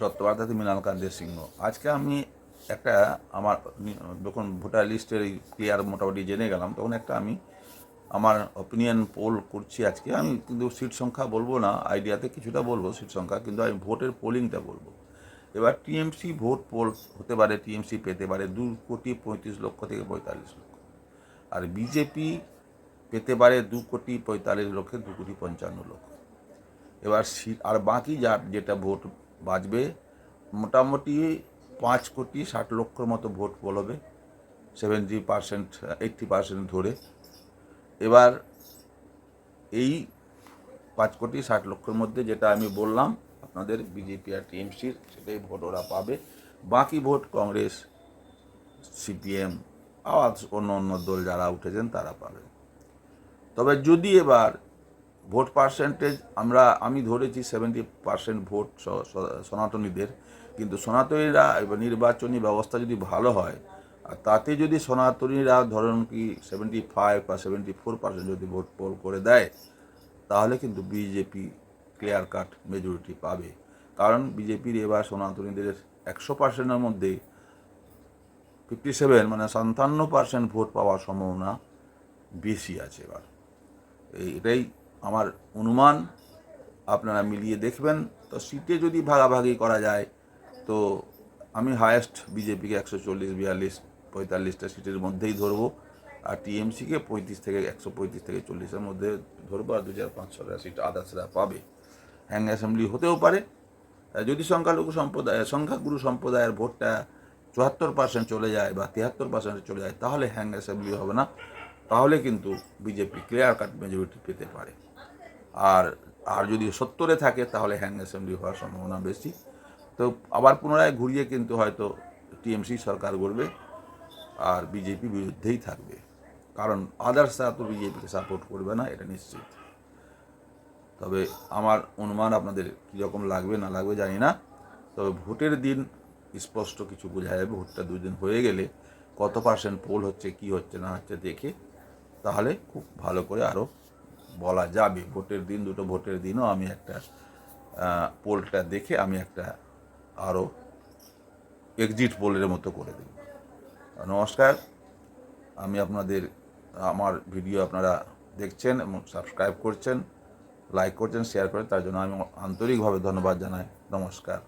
সত্যবার্তা মৃণাল কান্তি সিংহ। আজকে আমি একটা আমার যখন ভোটার লিস্টের ক্লিয়ার মোটামুটি জেনে গেলাম, তখন একটা আমি আমার অপিনিয়ন পোল করছি আজকে। আমি কিন্তু সিট সংখ্যা বলবো না, আইডিয়াতে কিছুটা বলবো সিট সংখ্যা, কিন্তু আমি ভোটের পোলিংটা বলবো। এবার টিএমসি ভোট পোল হতে পারে, টিএমসি পেতে পারে 2,35,00,000 থেকে 45 লক্ষ, আর বিজেপি পেতে পারে 2,45,00,000 2,55,00,000। এবার সিট আর বাকি যেটা ভোট বাঁচবে, মোটামুটি 5,60,00,000 মতো ভোট পোল হবে, 70%, 80% ধরে। এবার এই 5,60,00,000 মধ্যে যেটা আমি বললাম আপনাদের বিজেপি আর টিএমসির, সেটাই ভোট ওরা পাবে। বাকি ভোট কংগ্রেস, সিপিএম, আওয়াজ অন্য দল যারা উঠেছেন তারা পাবে। তবে যদি এবার ভোট পার্সেন্টেজ আমি ধরেছি 70% ভোট সনাতনীদের, কিন্তু সনাতনীরা এবার নির্বাচনী ব্যবস্থা যদি ভালো হয়, আর তাতে যদি সনাতনীরা ধরুন কি 75 বা 74% যদি ভোট পোল করে দেয়, তাহলে কিন্তু বিজেপি ক্লিয়ার কাট মেজরিটি পাবে। কারণ বিজেপির এবার সনাতনীদের 100%-এর মধ্যে 57 মানে 57% ভোট পাওয়ার সম্ভাবনা বেশি আছে। এবার এটাই আমার অনুমান, আপনারা মিলিয়ে দেখবেন। তো সিটে যদি ভাগাভাগি করা যায়, তো আমি হায়েস্ট বিজেপিকে 140, 42, 45টা সিটের মধ্যেই ধরবো, আর টিএমসিকে 135 থেকে 40-এর মধ্যে ধরবো, আর 2,500 সিট আদার্সরা পাবে। হ্যাং অ্যাসেম্বলি হতেও পারে যদি সংখ্যাগুরু সম্প্রদায়ের ভোটটা 74% চলে যায় বা 73% চলে যায়, তাহলে হ্যাং অ্যাসেম্বলি হবে না, তাহলে কিন্তু বিজেপি ক্লিয়ার কাট মেজরিটি পেতে পারে। আর যদি 70-এ থাকে, তাহলে হ্যাং অ্যাসেম্বলি হওয়ার সম্ভাবনা বেশি। তো আবার পুনরায় ঘুরিয়ে কিন্তু হয়তো টিএমসি সরকার গড়বে, আর বিজেপি বিরুদ্ধেই থাকবে, কারণ আদার্সরা তো বিজেপিকে সাপোর্ট করবে না, এটা নিশ্চিত। তবে আমার অনুমান আপনাদের কীরকম লাগবে না লাগবে জানি না। তবে ভোটের দিন স্পষ্ট কিছু বোঝা যাবে। ভোটটা 2 দিন হয়ে গেলে কত পার্সেন্ট পোল হচ্ছে, কি হচ্ছে না হচ্ছে দেখে, তাহলে খুব ভালো করে আরও বলা যাবে। ভোটের দিন, দুটো ভোটের দিনও আমি একটা পোলটা দেখে আমি একটা আরও এক্সিট পোলের মতো করে দেব। নমস্কার। আমার ভিডিও আপনারা দেখছেন এবং সাবস্ক্রাইব করছেন, লাইক করছেন, শেয়ার করেন, তার জন্য আমি আন্তরিকভাবে ধন্যবাদ জানাই। নমস্কার।